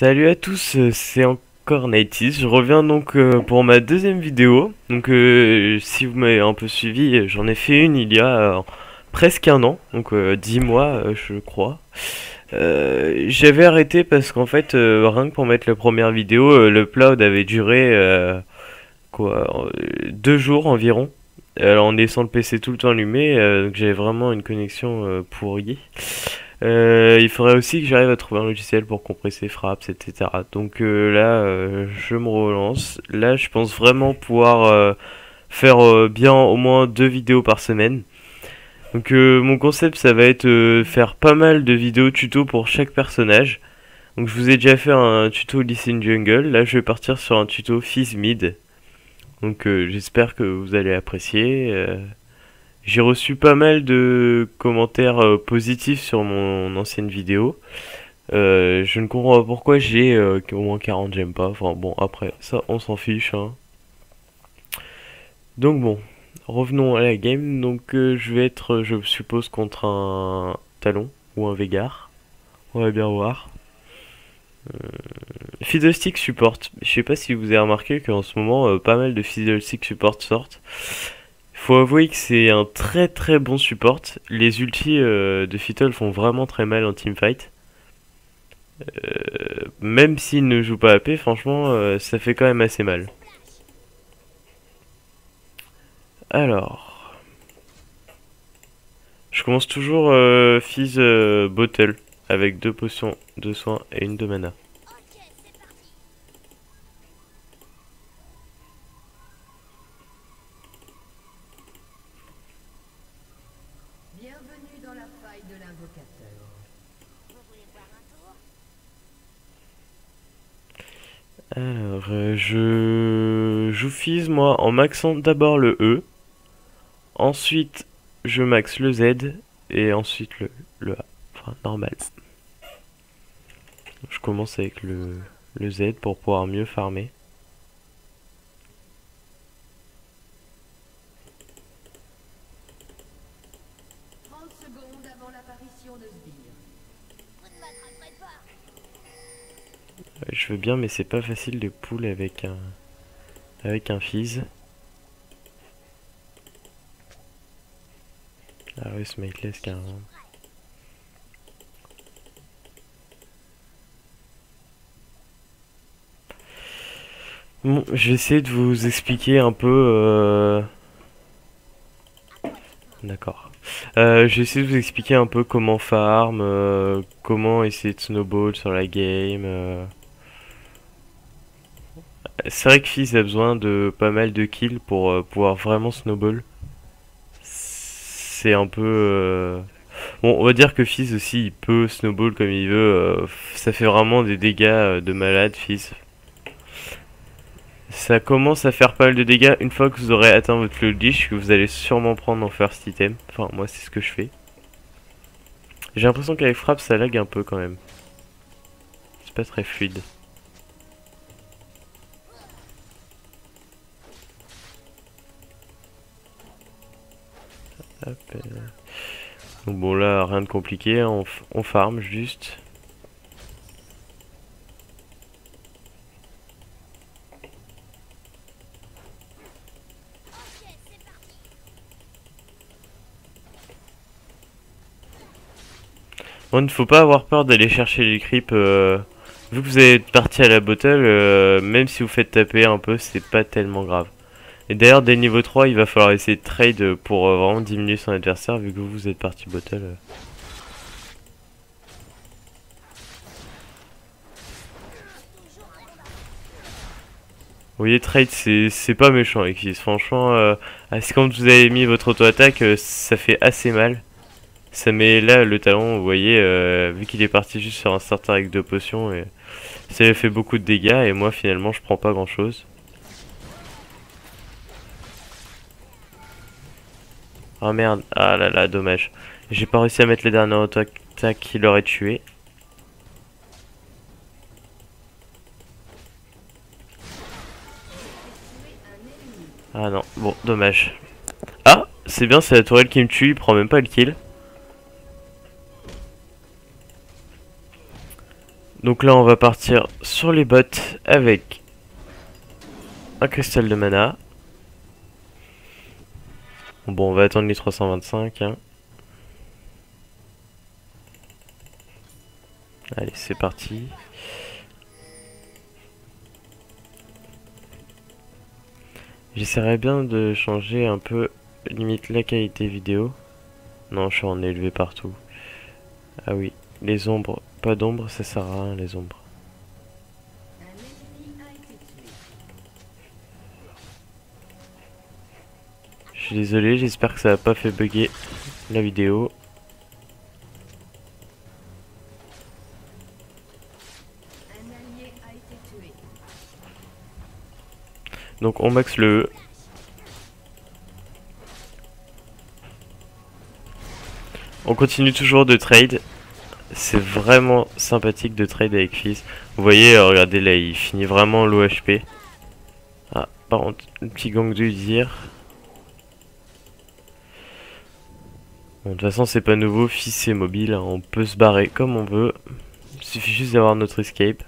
Salut à tous, c'est encore Nighties. Je reviens donc pour ma deuxième vidéo. Donc si vous m'avez un peu suivi, j'en ai fait une il y a presque un an, donc 10 mois je crois. J'avais arrêté parce qu'en fait, rien que pour mettre la première vidéo, l'upload avait duré 2 jours environ. Alors en laissant le PC tout le temps allumé, donc j'avais vraiment une connexion pourrie. Il faudrait aussi que j'arrive à trouver un logiciel pour compresser Fraps, etc. Donc là, je me relance. Là, je pense vraiment pouvoir faire bien au moins 2 vidéos par semaine. Donc mon concept, ça va être faire pas mal de vidéos tuto pour chaque personnage. Donc je vous ai déjà fait un tuto Lee Sin Jungle. Là, je vais partir sur un tuto Fizz Mid. Donc j'espère que vous allez apprécier. J'ai reçu pas mal de commentaires positifs sur mon ancienne vidéo. Je ne comprends pas pourquoi j'ai au moins 40 j'aime pas. Enfin bon, après ça on s'en fiche, hein. Donc bon, revenons à la game. Donc je vais être, je suppose, contre un Talon ou un Veigar. On va bien voir. Fiddlestick support. Je sais pas si vous avez remarqué qu'en ce moment pas mal de Fiddlestick support sortent. Faut avouer que c'est un très très bon support. Les ultis de Fiddle font vraiment très mal en teamfight. Même s'il ne joue pas AP, franchement, ça fait quand même assez mal. Alors, je commence toujours Fizz Bottle avec 2 potions de soin et une de mana. Bienvenue dans la faille de l'invocateur. Vous voulez boire un tour? Alors, je joue Fizz moi en maxant d'abord le E. Ensuite, je max le Z. Et ensuite le A. Enfin, normal. Je commence avec le Z pour pouvoir mieux farmer. Secondes avant l'apparition de Sbire. Vous ne m'attraperez pas. Je veux bien, mais c'est pas facile de pull avec un Fizz. Ah oui, Smikeless carrément. Bon, je vais essayer de vous expliquer un peu. D'accord. Je vais essayer de vous expliquer un peu comment farm, comment essayer de snowball sur la game. C'est vrai que Fizz a besoin de pas mal de kills pour pouvoir vraiment snowball. C'est un peu... Bon, on va dire que Fizz aussi, il peut snowball comme il veut. Ça fait vraiment des dégâts de malade, Fizz. Ça commence à faire pas mal de dégâts une fois que vous aurez atteint votre low dish, que vous allez sûrement prendre en first item. Enfin, moi, c'est ce que je fais. J'ai l'impression qu'avec frappe, ça lag un peu quand même. C'est pas très fluide. Hop, donc bon, là, rien de compliqué, hein, on farm juste. Ok, c'est parti. Bon, il ne faut pas avoir peur d'aller chercher les creeps. Vu que vous êtes parti à la bottle, même si vous faites taper un peu, c'est pas tellement grave. Et d'ailleurs, dès le niveau 3, il va falloir essayer de trade pour vraiment diminuer son adversaire, vu que vous êtes parti bottle. Vous voyez, trade, c'est pas méchant avec Fizz. Franchement, c'est quand vous avez mis votre auto-attaque, ça fait assez mal. Ça met là le talon, vous voyez, vu qu'il est parti juste sur un starter avec 2 potions, et ça lui fait beaucoup de dégâts, et moi finalement je prends pas grand chose. Oh merde, ah là là, dommage. J'ai pas réussi à mettre les dernières auto-attaques qui l'auraient tué. Ah non, bon, dommage. Ah, c'est bien, c'est la tourelle qui me tue, il prend même pas le kill. Donc là on va partir sur les bots avec un cristal de mana. Bon, on va attendre les 325 hein. Allez, c'est parti. J'essaierai bien de changer un peu, limite la qualité vidéo. Non, je suis en élevé partout. Ah oui, les ombres, pas d'ombre, ça sert à rien les ombres. Un ennemi a été tué. Je suis désolé, j'espère que ça n'a pas fait bugger la vidéo. Un allié a été tué. Donc on max le E. On continue toujours de trade. C'est vraiment sympathique de trade avec Fizz. Vous voyez, regardez là, il finit vraiment low HP. Ah, par contre, le petit gang de Udyr. Bon, de toute façon, c'est pas nouveau. Fizz c'est mobile, hein, on peut se barrer comme on veut. Il suffit juste d'avoir notre escape.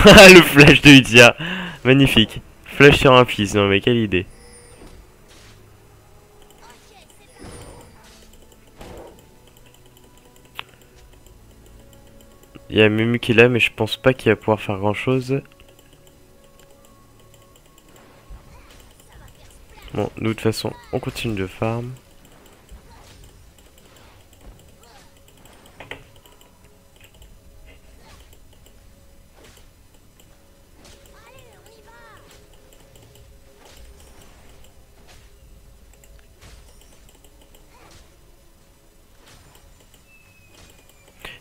Le flash de Udyr. Magnifique. Flash sur un Fizz, non mais quelle idée. Il y a Mumu qui est là, mais je pense pas qu'il va pouvoir faire grand chose. Bon, nous de toute façon, on continue de farm.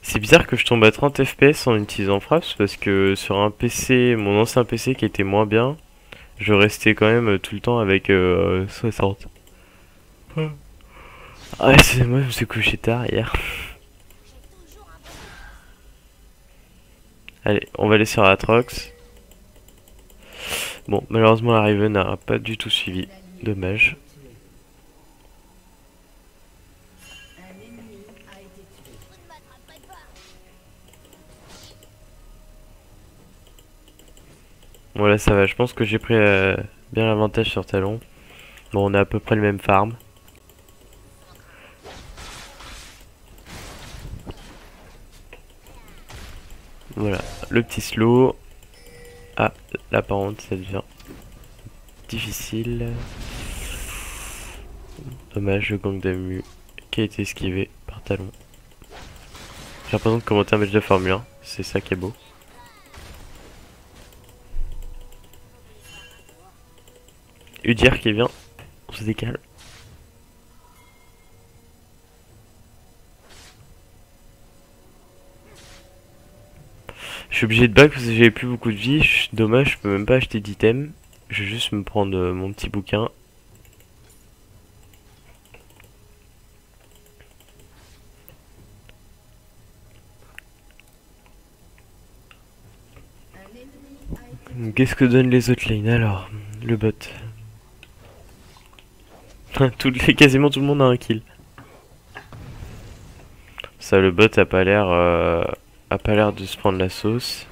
C'est bizarre que je tombe à 30 FPS en utilisant Fraps parce que sur un PC, mon ancien PC qui était moins bien, je restais quand même tout le temps avec 60. Ah, excusez-moi, je me suis couché tard hier. Allez, on va aller sur Atrox. Bon, malheureusement, la Riven n'a pas du tout suivi. Dommage. Un ennemi a été tué. Vous ne m'attraperez pas. Voilà, ça va. Je pense que j'ai pris bien l'avantage sur Talon. Bon, on a à peu près le même farm. Voilà, le petit slow. Ah, là par contre, ça devient difficile. Dommage, le gang d'Amu qui a été esquivé par Talon. J'ai l'impression de commenter un match de Formule 1, c'est ça qui est beau. Udyr qui vient, on se décale. Je suis obligé de back parce que j'avais plus beaucoup de vie. Dommage, je peux même pas acheter d'items. Je vais juste me prendre mon petit bouquin. Un ennemi a été Qu'est-ce que donnent les autres lanes alors? Le bot. Quasiment tout le monde a un kill. Ça, le bot a pas l'air de se prendre la sauce.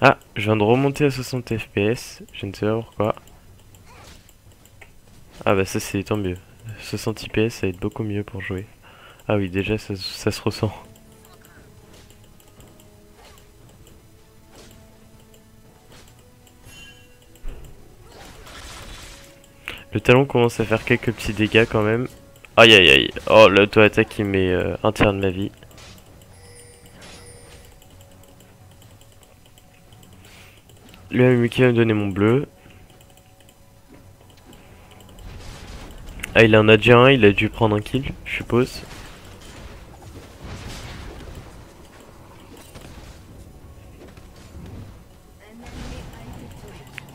Ah, je viens de remonter à 60 FPS. Je ne sais pas pourquoi. Ah bah ça c'est tant mieux. 60 FPS ça va être beaucoup mieux pour jouer. Ah oui, déjà ça se ressent. Le talon commence à faire quelques petits dégâts quand même. Aïe aïe aïe. Oh, l'auto-attaque il met un tiers de ma vie. Lui Amuki va me donner mon bleu. Ah, il en a déjà un, il a dû prendre un kill, je suppose. tué.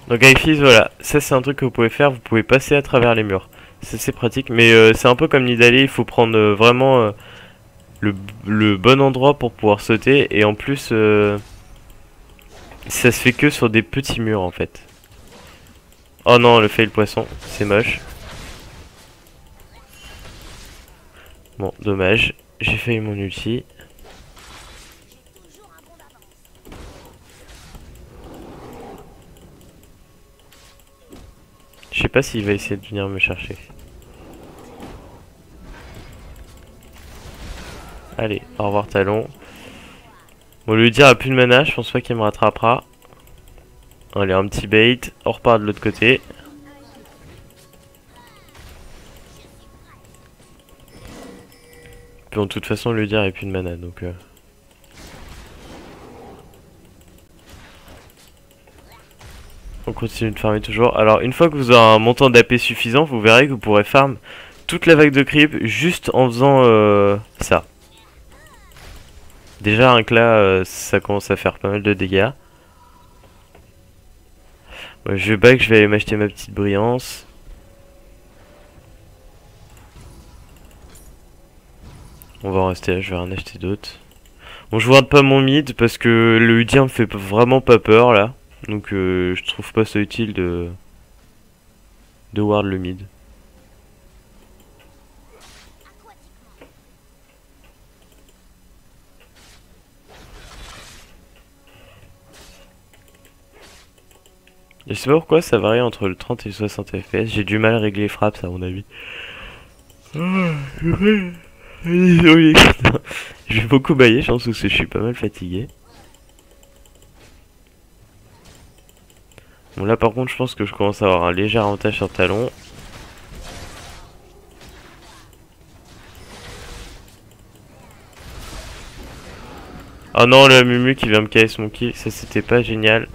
Donc avec Fizz, voilà, ça c'est un truc que vous pouvez faire, vous pouvez passer à travers les murs. c'est pratique. Mais c'est un peu comme Nidalee, il faut prendre vraiment le, le bon endroit pour pouvoir sauter. Et en plus, ça se fait que sur des petits murs en fait. Oh non, le fail poisson, c'est moche. Bon, dommage. J'ai failli mon ulti. Toujours un bond d'avance. Je sais pas s'il va essayer de venir me chercher. Allez, au revoir Talon. Bon, lui dire a plus de mana, je pense pas qu'il me rattrapera. Allez, un petit bait. On repart de l'autre côté. Puis de toute façon, lui dire a plus de mana, donc... On continue de farmer toujours. Alors, une fois que vous aurez un montant d'AP suffisant, vous verrez que vous pourrez farm toute la vague de creep juste en faisant ça. Déjà, rien que là, ça commence à faire pas mal de dégâts. Ouais, je back, je vais aller m'acheter ma petite brillance. On va en rester là, je vais en acheter d'autres. Bon, je ward pas mon mid parce que le Udien me fait vraiment pas peur là. Donc je trouve pas ça utile de ward le mid. Je sais pas pourquoi ça varie entre le 30 et le 60 FPS. J'ai du mal à régler les frappes, à mon avis. Je vais beaucoup bailler, je pense que je suis pas mal fatigué. Bon là par contre je pense que je commence à avoir un léger avantage sur Talon. Oh non, le Mumu qui vient me KS mon kill, ça c'était pas génial.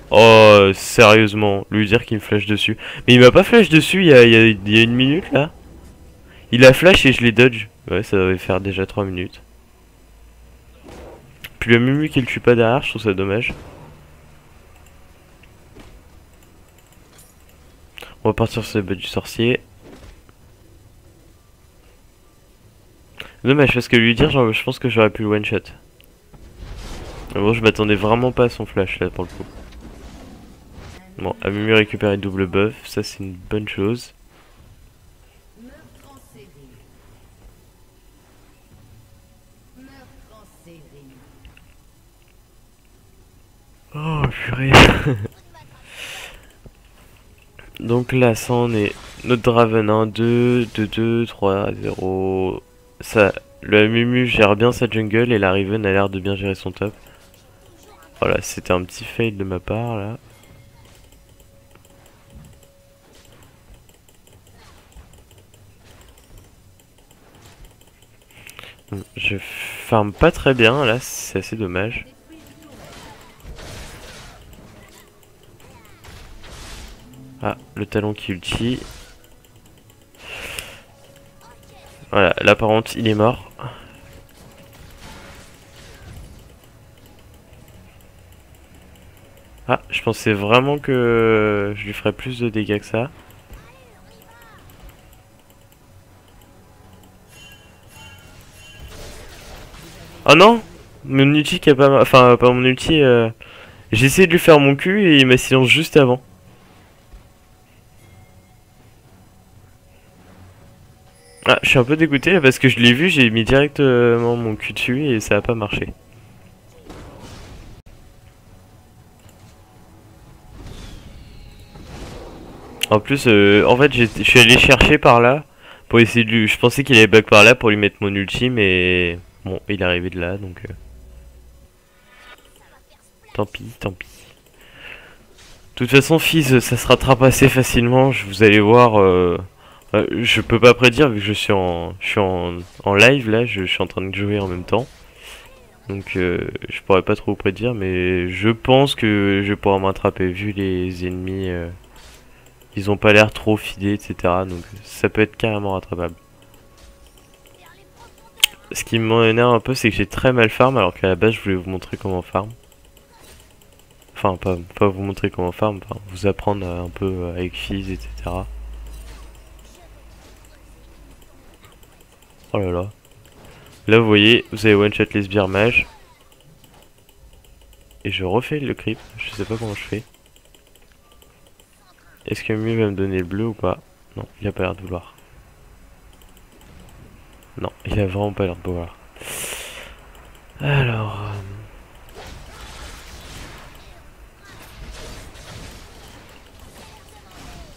Oh sérieusement, lui dire qu'il me flash dessus. Mais il m'a pas flash dessus il y a une minute là. Il a flash et je l'ai dodge. Ouais, ça devait faire déjà 3 minutes. Puis le Mumu qui le tue pas derrière, je trouve ça dommage. On va partir sur le bot du sorcier. Dommage parce que lui dire, genre, je pense que j'aurais pu le one shot. Mais bon, je m'attendais vraiment pas à son flash là pour le coup. Bon, Amumu récupérer double buff, ça c'est une bonne chose. Meurtre en série. Meurtre en série. Oh purée. Donc là, ça en est notre Draven 1, 2, 2, 2, 3, 0. Ça, le Mumu gère bien sa jungle et la Riven a l'air de bien gérer son top. Voilà, c'était un petit fail de ma part là. Bon, je farm pas très bien là, c'est assez dommage. Ah, le talon qui ulti. Voilà, là par contre il est mort. Ah, je pensais vraiment que je lui ferais plus de dégâts que ça. Oh non! Mon ulti qui a pas... Enfin, pas mon ulti... J'ai essayé de lui faire mon cul et il m'a silence juste avant. Ah, je suis un peu dégoûté là parce que je l'ai vu, j'ai mis directement mon cul dessus et ça a pas marché. En plus, en fait, je suis allé chercher par là pour essayer de lui... Je pensais qu'il allait bug par là pour lui mettre mon ulti, mais bon, il est arrivé de là, donc... Tant pis, tant pis. De toute façon, Fizz, ça se rattrape assez facilement. Vous allez voir. Je peux pas prédire vu que je suis en live là. Je suis en train de jouer en même temps. Donc, je pourrais pas trop prédire, mais je pense que je vais pouvoir m'attraper vu les ennemis. Ils ont pas l'air trop fidés, etc. Donc, ça peut être carrément rattrapable. Ce qui m'énerve un peu, c'est que j'ai très mal farm alors qu'à la base, je voulais vous montrer comment farm. Enfin, pas vous montrer comment farm, enfin, vous apprendre un peu avec Fizz, etc. Oh là là. Là vous voyez, vous avez one shot les sbires mages. Et je refais le creep, je sais pas comment je fais. Est-ce que Mu va me donner le bleu ou pas? Non, il a pas l'air de vouloir. Non, il a vraiment pas l'air de vouloir. Alors...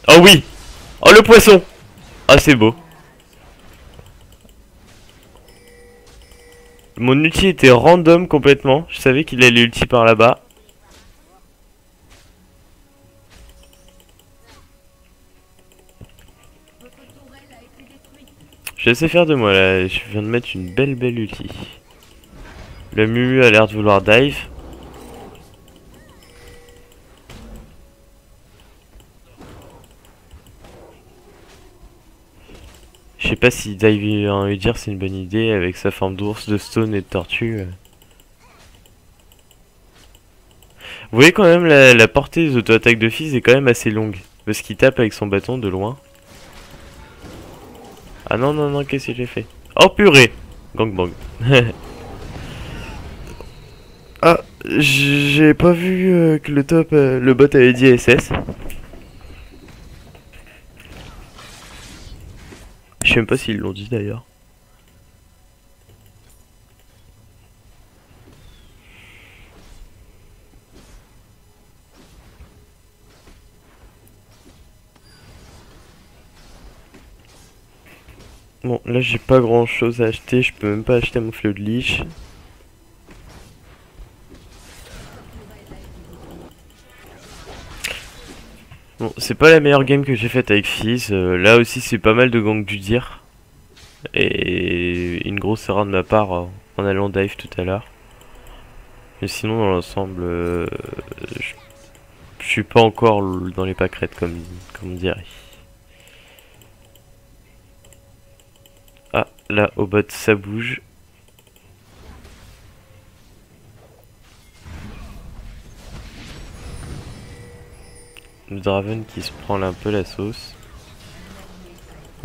Oh oui! Oh le poisson! Ah c'est beau. Mon ulti était random complètement. Je savais qu'il allait ulti par là-bas. Je sais faire de moi là. Je viens de mettre une belle ulti. Le Mumu a l'air de vouloir dive. Je sais pas si dive en Udyr c'est une bonne idée avec sa forme d'ours, de stone et de tortue. Vous voyez quand même la portée des auto-attaques de Fizz est quand même assez longue. Parce qu'il tape avec son bâton de loin. Ah non, non, non, qu'est-ce que j'ai fait? Oh purée! Gangbang. Ah, j'ai pas vu que le bot avait dit SS. Je sais même pas s'ils l'ont dit d'ailleurs. Bon, là j'ai pas grand chose à acheter, je peux même pas acheter mon fleu de liche. Bon, c'est pas la meilleure game que j'ai faite avec Fizz. Là aussi c'est pas mal de gangs d'Udyr. Et une grosse erreur de ma part en allant dive tout à l'heure. Mais sinon dans l'ensemble, je suis pas encore dans les pâquerettes comme on dirait. Ah, là au bot ça bouge. Le Draven qui se prend là un peu la sauce.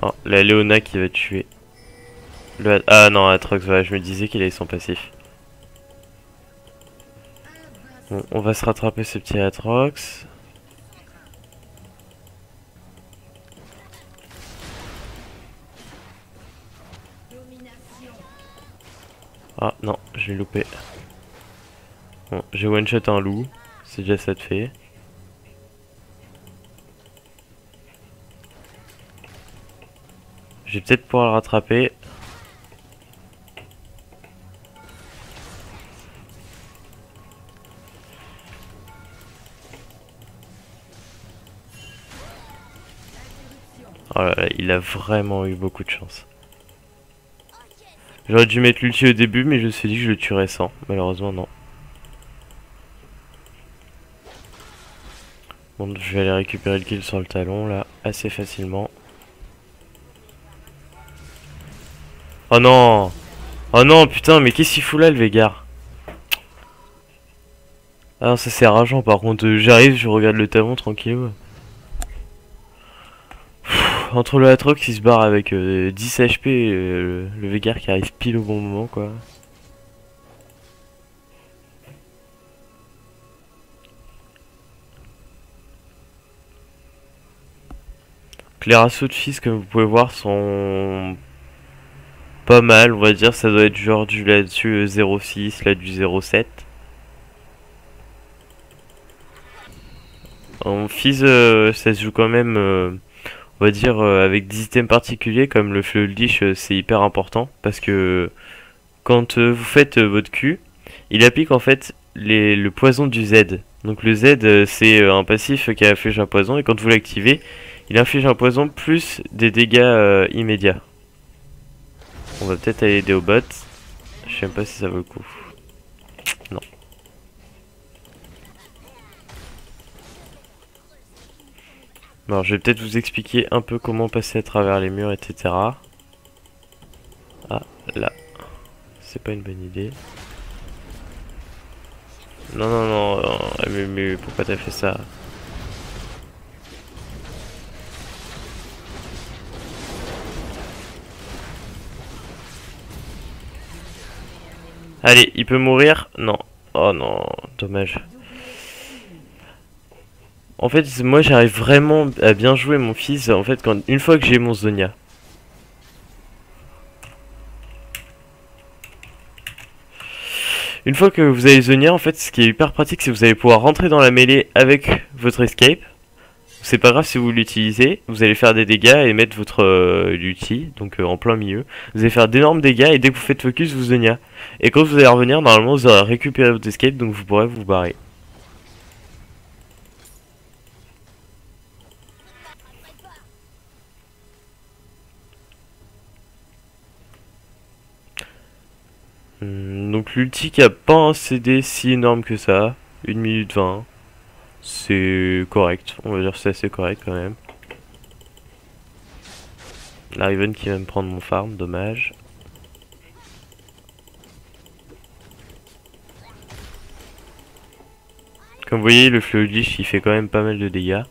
Oh, la Léona qui va tuer. Ah non, Atrox, voilà, je me disais qu'il avait son passif. Bon, on va se rattraper ce petit Atrox. Ah non, j'ai loupé. Bon, j'ai one shot un loup, c'est déjà ça de fait. Je vais peut-être pouvoir le rattraper. Oh là là, il a vraiment eu beaucoup de chance. J'aurais dû mettre l'ulti au début, mais je me suis dit que je le tuerais sans. Malheureusement, non. Bon, je vais aller récupérer le kill sur le talon, là, assez facilement. Oh non! Oh non, putain, mais qu'est-ce qu'il fout là, le Veigar? Ah non, ça c'est rageant, par contre, j'arrive, je regarde le talon, tranquille. Entre le Atrox qui se barre avec 10 HP et le Veigar qui arrive pile au bon moment, quoi. Les ratios de Fizz, comme vous pouvez voir, sont pas mal, on va dire. Ça doit être genre du là-dessus 0,6, là du 0,7. En Fizz, ça se joue quand même, on va dire, avec des items particuliers, comme le fleu de liche, c'est hyper important. Parce que quand vous faites votre Q, il applique en fait le poison du Z. Donc le Z, c'est un passif qui inflige un poison, et quand vous l'activez, il inflige un poison plus des dégâts immédiats. On va peut-être aller aider au bot. Je sais même pas si ça vaut le coup. Non. Alors je vais peut-être vous expliquer un peu comment passer à travers les murs, etc. Ah, là. C'est pas une bonne idée. Non, non, non, mais pourquoi t'as fait ça? Allez, il peut mourir. Non. Oh non, dommage. En fait, moi j'arrive vraiment à bien jouer mon fils. En fait, une fois que j'ai mon Zonia. Une fois que vous avez Zonia, en fait, ce qui est hyper pratique, c'est que vous allez pouvoir rentrer dans la mêlée avec votre escape. C'est pas grave si vous l'utilisez, vous allez faire des dégâts et mettre votre ulti, donc en plein milieu. Vous allez faire d'énormes dégâts et dès que vous faites focus, vous Zonia. Et quand vous allez revenir, normalement vous aurez récupéré votre escape, donc vous pourrez vous barrer. Donc l'ulti qui a pas un CD si énorme que ça, 1 minute 20. C'est correct, on va dire que c'est assez correct quand même. La Riven qui va me prendre mon farm, dommage. Comme vous voyez, le Fleur Glitch il fait quand même pas mal de dégâts.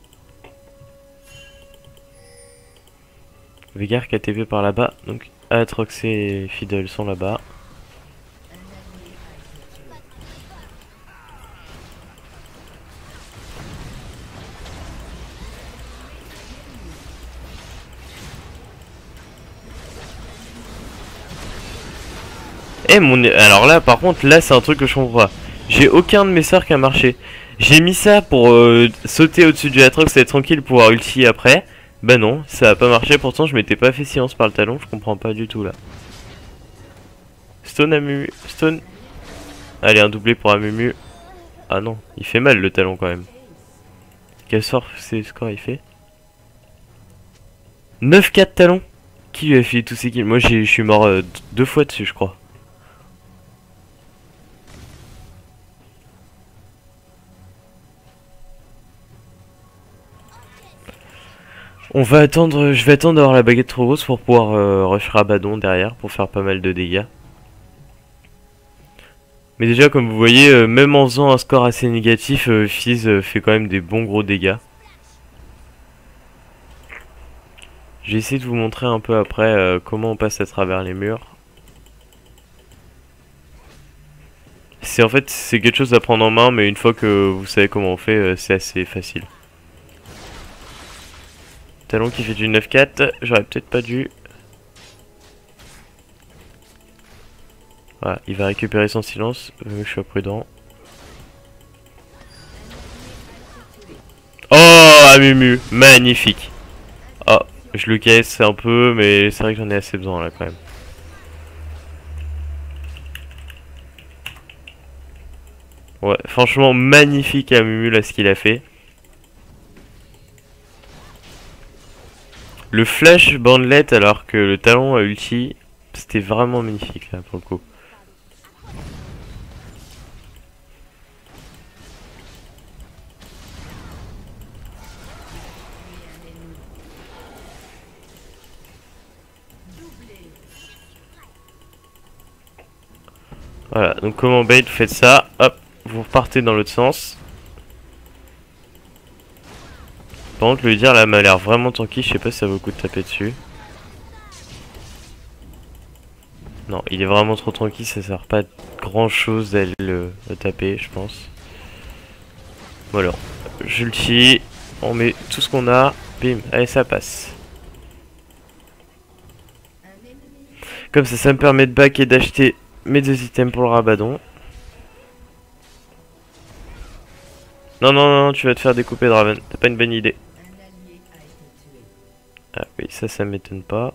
Veigar qui a TP par là-bas, donc Aatrox et Fiddle sont là-bas. Alors là par contre là c'est un truc que je comprends pas. J'ai aucun de mes sorts qui a marché. J'ai mis ça pour sauter au-dessus du Aatrox et être tranquille pour pouvoir ulti après. Bah non, ça a pas marché, pourtant je m'étais pas fait silence par le talon, je comprends pas du tout là. Stone Amumu, Stone. Allez, un doublé pour Amumu. Ah non, il fait mal le talon quand même. Quel sort c'est score il fait? 9-4 talons. Qui lui a fait tous ces kills? Moi je suis mort 2 fois dessus je crois. On va attendre, je vais attendre d'avoir la baguette trop grosse pour pouvoir rush Rabadon derrière pour faire pas mal de dégâts. Mais déjà comme vous voyez, même en faisant un score assez négatif, Fizz fait quand même des bons gros dégâts. J'ai essayé de vous montrer un peu après comment on passe à travers les murs. En fait c'est quelque chose à prendre en main, mais une fois que vous savez comment on fait, c'est assez facile. Talon qui fait du 9-4, j'aurais peut-être pas dû. Voilà, il va récupérer son silence, je suis prudent. Oh, Amumu, magnifique. Oh, je le caisse un peu, mais c'est vrai que j'en ai assez besoin là quand même. Ouais, franchement magnifique Amumu là ce qu'il a fait. Le flash bandlet alors que le talon a ulti, c'était vraiment magnifique là pour le coup. Voilà, donc comment bait, vous faites ça, hop, vous repartez dans l'autre sens. Par contre, le dire là m'a l'air vraiment tanky, je sais pas si ça vaut le coup de taper dessus. Non, il est vraiment trop tranquille, ça sert pas à grand chose à le taper, je pense. Voilà, je le tue, on met tout ce qu'on a, bim, allez ça passe. Comme ça me permet de back et d'acheter mes 2 items pour le Rabadon. Non, non, non, tu vas te faire découper Draven, t'as pas une bonne idée. Ah oui, ça m'étonne pas.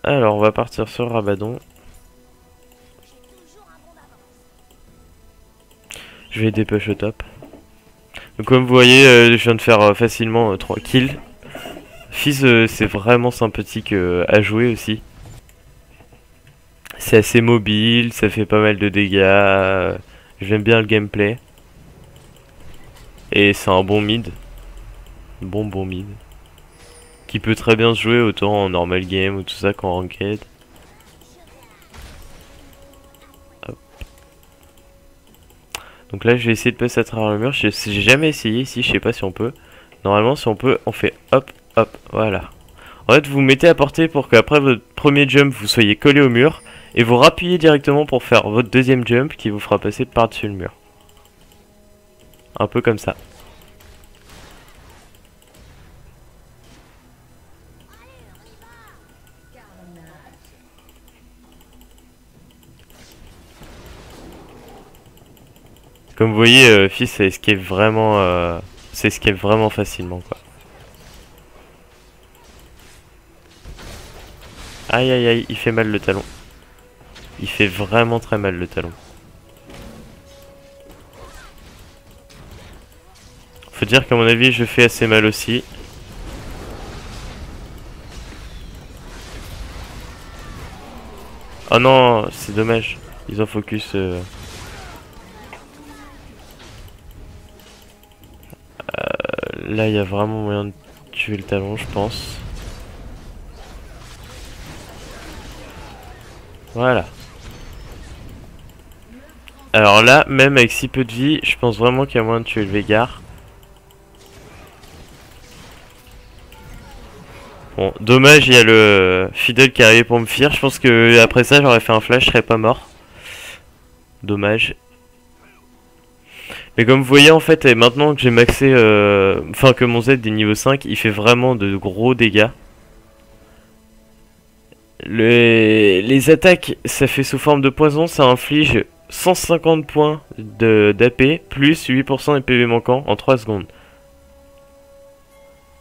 Alors, on va partir sur le Rabadon. Je vais dépêcher au top. Donc comme vous voyez, je viens de faire facilement 3 kills. Fizz, c'est vraiment sympathique à jouer aussi. C'est assez mobile, ça fait pas mal de dégâts. J'aime bien le gameplay. Et c'est un bon mid. Bon mid. Qui peut très bien se jouer autant en normal game ou tout ça qu'en ranked. Hop. Donc là je vais essayer de passer à travers le mur. J'ai jamais essayé ici, je sais pas si on peut. Normalement si on peut, on fait hop, hop, voilà. En fait vous vous mettez à portée pour qu'après votre premier jump vous soyez collé au mur. Et vous rappuyez directement pour faire votre deuxième jump qui vous fera passer par-dessus le mur. Un peu comme ça. Comme vous voyez, Fils ça escape vraiment facilement quoi. Aïe aïe aïe, il fait mal le talon. Il fait vraiment très mal le talon. Faut dire qu'à mon avis je fais assez mal aussi. Oh non, c'est dommage. Ils ont focus. Là il y a vraiment moyen de tuer le talon je pense. Voilà. Alors là, même avec si peu de vie, je pense vraiment qu'il y a moyen de tuer le Veigar. Bon, dommage, il y a le Fidel qui est arrivé pour me fear. Je pense que après ça, j'aurais fait un flash, je serais pas mort. Dommage. Mais comme vous voyez, en fait, et maintenant que j'ai maxé... Enfin, que mon Z est niveau 5, il fait vraiment de gros dégâts. Les attaques, ça fait sous forme de poison, ça inflige 150 points d'AP, plus 8% des PV manquants en 3 secondes.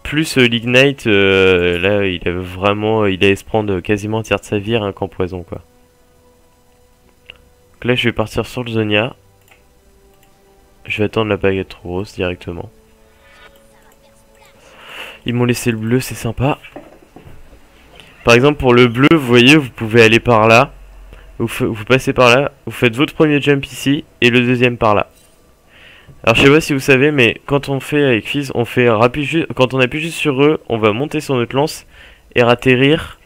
Plus l'Ignite, là il avait vraiment, il allait se prendre quasiment un tiers de sa vie rien qu'en poison quoi. Donc là je vais partir sur le Zonia. Je vais attendre la baguette rose directement. Ils m'ont laissé le bleu, c'est sympa. Par exemple pour le bleu, vous voyez, vous pouvez aller par là. Vous passez par là, vous faites votre premier jump ici et le deuxième par là. Alors je sais pas si vous savez, mais quand on fait avec Fizz, on fait quand on appuie juste sur eux, on va monter sur notre lance et atterrir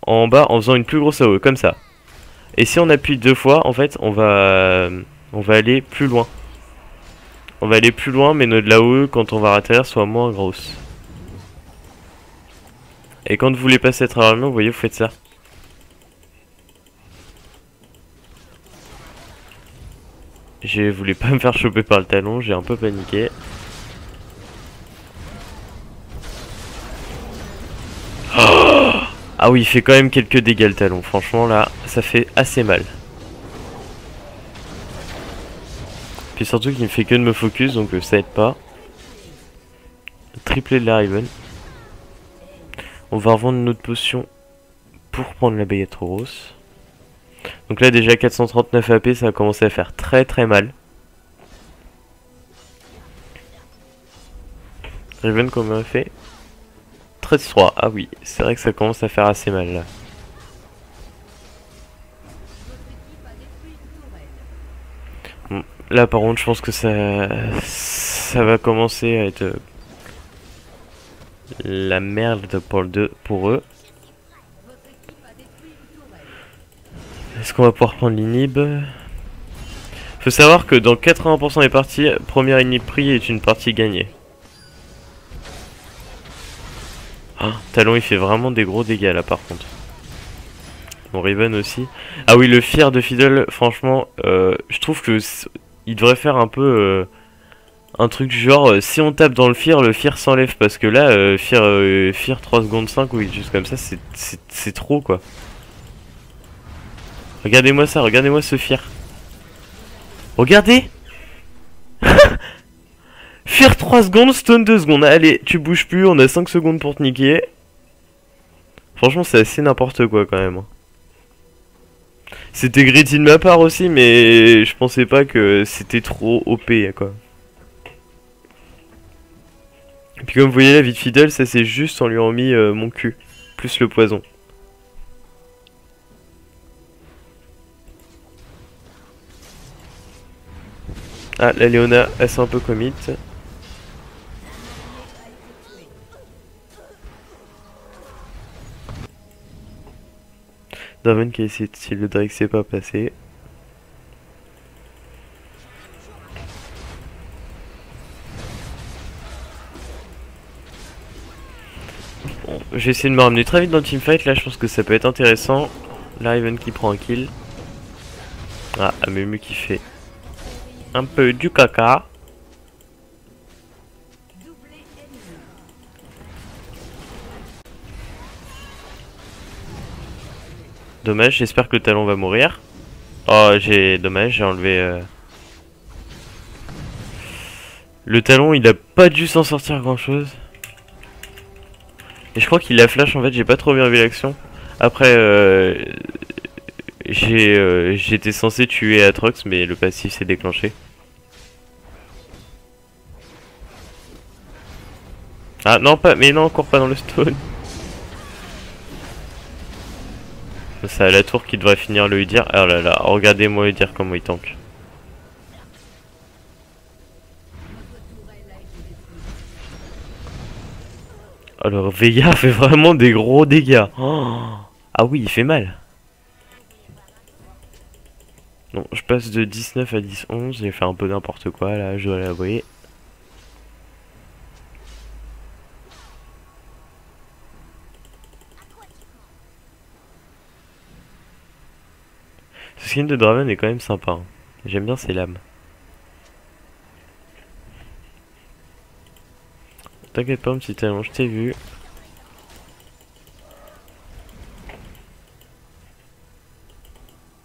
en bas en faisant une plus grosse AOE, comme ça. Et si on appuie 2 fois, en fait, on va aller plus loin. On va aller plus loin, mais notre AOE quand on va atterrir soit moins grosse. Et quand vous voulez passer à travers le mur, vous voyez, vous faites ça. Je voulais pas me faire choper par le talon, j'ai un peu paniqué. Oh ah oui, il fait quand même quelques dégâts le talon. Franchement là, ça fait assez mal. Puis surtout qu'il ne fait que de me focus, donc ça aide pas. Triplé de la Riven. On va revendre notre potion pour prendre la baguette rose. Donc là déjà 439 AP, ça a commencé à faire très très mal. Riven combien fait 13-3, ah oui, c'est vrai que ça commence à faire assez mal là. Bon, là par contre je pense que ça va commencer à être la merde pour eux. Est-ce qu'on va pouvoir prendre l'inhib? Faut savoir que dans 80% des parties, première inhib pris est une partie gagnée. Ah, Talon il fait vraiment des gros dégâts là par contre. Bon, Riven aussi. Ah oui, le fear de Fiddle, franchement, je trouve que il devrait faire un peu un truc du genre, si on tape dans le fear s'enlève. Parce que là, fear 3 secondes 5 ou juste comme ça, c'est trop quoi. Regardez-moi ça, regardez-moi ce fear. Regardez. Fear 3 secondes, stun 2 secondes. Allez, tu bouges plus, on a 5 secondes pour te niquer. Franchement, c'est assez n'importe quoi quand même. C'était greedy de ma part aussi, mais je pensais pas que c'était trop OP quoi. Et puis comme vous voyez la vie de Fiddle, ça c'est juste en lui ayant mis mon cul. Plus le poison. Ah, la Léona, elle s'est un peu commit. Darwin qui a essayé de si le Drake s'est pas passé. Bon, j'ai essayé de me ramener très vite dans le teamfight, là je pense que ça peut être intéressant. La Riven qui prend un kill. Ah, Amumu qui fait un peu du caca. Doublé ennemi. Dommage, j'espère que le talon va mourir. Oh, dommage, j'ai enlevé... Le talon, il a pas dû s'en sortir grand chose. Et je crois qu'il a flash, en fait, j'ai pas trop bien vu l'action. Après, j'étais censé tuer Atrox, mais le passif s'est déclenché. Ah non, pas, mais non, cours pas dans le stone. C'est la tour qui devrait finir le Udyr. Oh là là, regardez-moi Udyr comment il tank. Alors Veigar fait vraiment des gros dégâts. Oh, ah oui, il fait mal. Non, je passe de 19 à 10-11. J'ai fait un peu n'importe quoi là, je dois l'avouer. Ce skin de Draven est quand même sympa, hein. J'aime bien ses lames. T'inquiète pas, mon petit talon, je t'ai vu.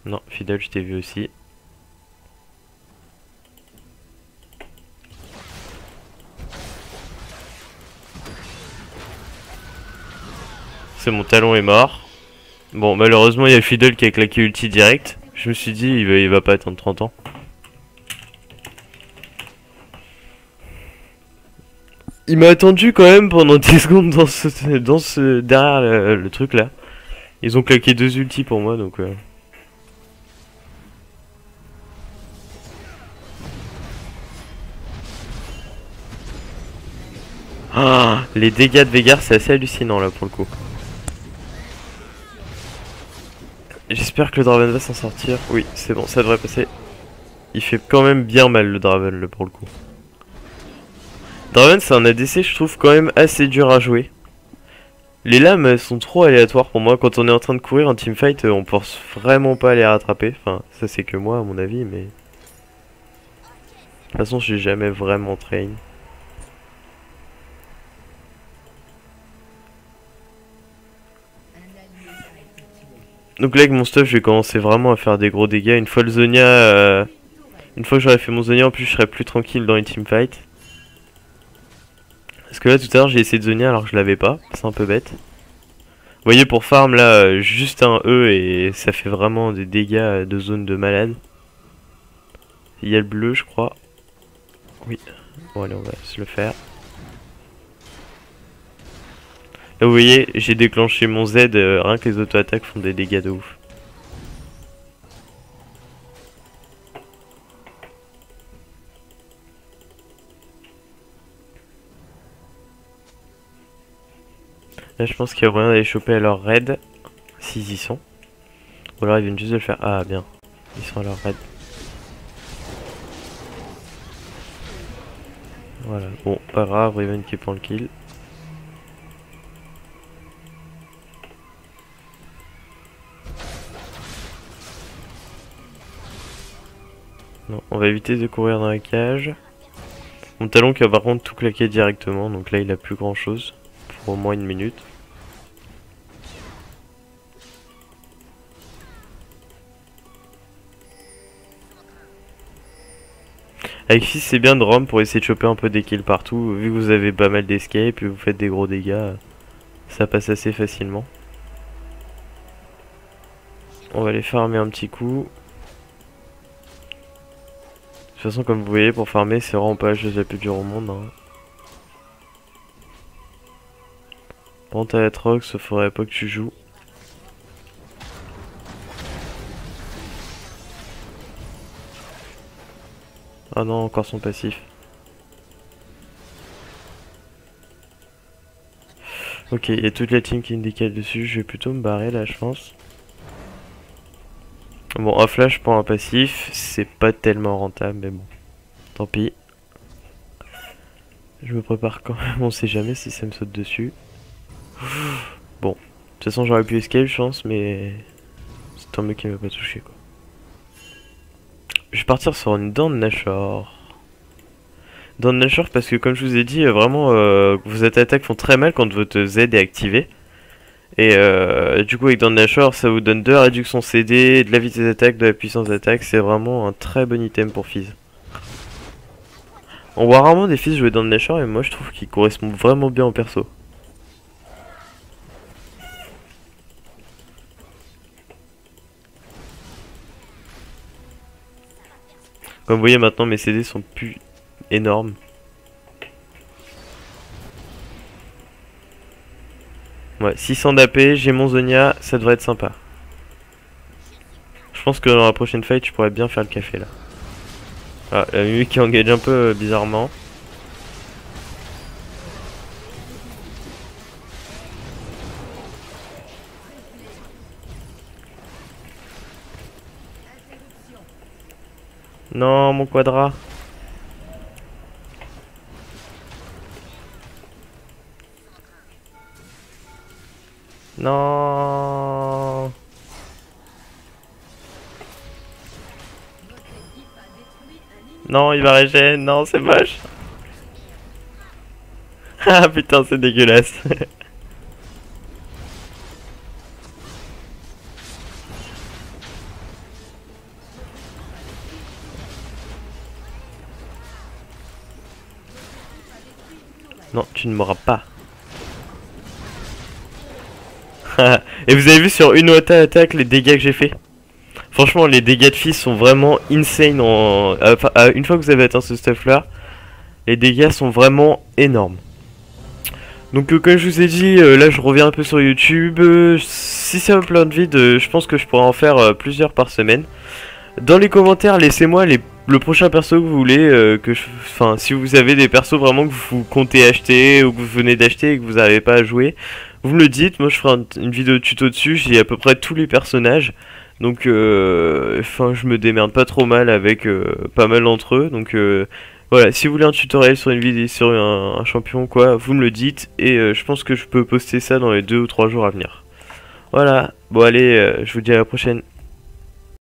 Non, Fidel, je t'ai vu aussi. C'est mon talon est mort. Bon, malheureusement, il y a Fidel qui a claqué ulti direct. Je me suis dit, il va pas attendre 30 ans. Il m'a attendu quand même pendant 10 secondes derrière le truc là. Ils ont claqué 2 ultis pour moi donc. Ah, les dégâts de Veigar c'est assez hallucinant là pour le coup. J'espère que le Draven va s'en sortir. Oui, c'est bon, ça devrait passer. Il fait quand même bien mal le Draven là pour le coup. Draven c'est un ADC je trouve quand même assez dur à jouer. Les lames sont trop aléatoires pour moi. Quand on est en train de courir en teamfight, on pense vraiment pas à les rattraper. Enfin, ça c'est que moi à mon avis, mais... De toute façon, j'ai jamais vraiment train. Donc là avec mon stuff, je vais commencer vraiment à faire des gros dégâts. Une fois le Zonia... Une fois que j'aurai fait mon Zonia, en plus je serai plus tranquille dans les teamfights. Parce que là tout à l'heure j'ai essayé de Zonia alors que je l'avais pas. C'est un peu bête. Vous voyez pour farm là, juste un E et ça fait vraiment des dégâts de zone de malade. Il y a le bleu je crois. Oui. Bon allez on va se le faire. Là vous voyez j'ai déclenché mon Z, rien que les auto-attaques font des dégâts de ouf. Là je pense qu'il y a moyen d'aller choper à leur raid. S'ils y sont. Ou alors ils viennent juste de le faire. Ah bien. Ils sont à leur raid. Voilà. Bon pas grave, Riven qui prend le kill. Non, on va éviter de courir dans la cage. Mon talon qui va par contre tout claquer directement. Donc là il a plus grand chose. Pour au moins 1 minute. Avec Fizz c'est bien de roam pour essayer de choper un peu des kills partout. Vu que vous avez pas mal d'escape et vous faites des gros dégâts, ça passe assez facilement. On va les farmer un petit coup. De toute façon comme vous voyez pour farmer c'est vraiment pas la chose la plus dure au monde, hein. Prends ta Atrox, faudrait pas que tu joues. Ah non, encore son passif. Ok, il y a toute la team qui me décale dessus, je vais plutôt me barrer là je pense. Bon, un flash pour un passif, c'est pas tellement rentable, mais bon, tant pis. Je me prépare quand même, on sait jamais si ça me saute dessus. Bon, de toute façon j'aurais pu escape je pense, mais... tant mieux qu'il m'a pas touché quoi. Je vais partir sur une dent de Nashor. Dent de Nashor parce que comme je vous ai dit, vraiment vos attaques font très mal quand votre Z est activé. Et du coup avec Dent de Nashor ça vous donne 2 réductions CD, de la vitesse d'attaque, de la puissance d'attaque. C'est vraiment un très bon item pour Fizz. On voit rarement des Fizz jouer Dent de Nashor et moi je trouve qu'il correspond vraiment bien au perso. Comme vous voyez maintenant mes CD sont plus énormes. Ouais, 600 d'AP, j'ai mon Zonia, ça devrait être sympa. Je pense que dans la prochaine fight, je pourrais bien faire le café là. Ah, la Mimi qui engage un peu bizarrement. Non, mon quadra. Non. Non, il va régénérer. Non, c'est moche. Ah putain, c'est dégueulasse. Non, tu ne m'auras pas. Et vous avez vu sur une auto attaque les dégâts que j'ai fait? Franchement, les dégâts de Fizz sont vraiment insane. Une fois que vous avez atteint ce stuff là, les dégâts sont vraiment énormes. Donc comme je vous ai dit, là je reviens un peu sur YouTube. Si ça me plaît de vide, je pense que je pourrais en faire plusieurs par semaine. Dans les commentaires, laissez-moi le prochain perso que vous voulez enfin, si vous avez des persos vraiment que vous comptez acheter ou que vous venez d'acheter et que vous n'arrivez pas à jouer, vous me le dites. Moi je ferai une vidéo tuto dessus. J'ai à peu près tous les personnages. Donc enfin, je me démerde pas trop mal avec pas mal d'entre eux. Donc voilà, si vous voulez un tutoriel sur une vidéo sur un champion quoi, vous me le dites et je pense que je peux poster ça dans les 2 ou 3 jours à venir. Voilà, bon allez, je vous dis à la prochaine.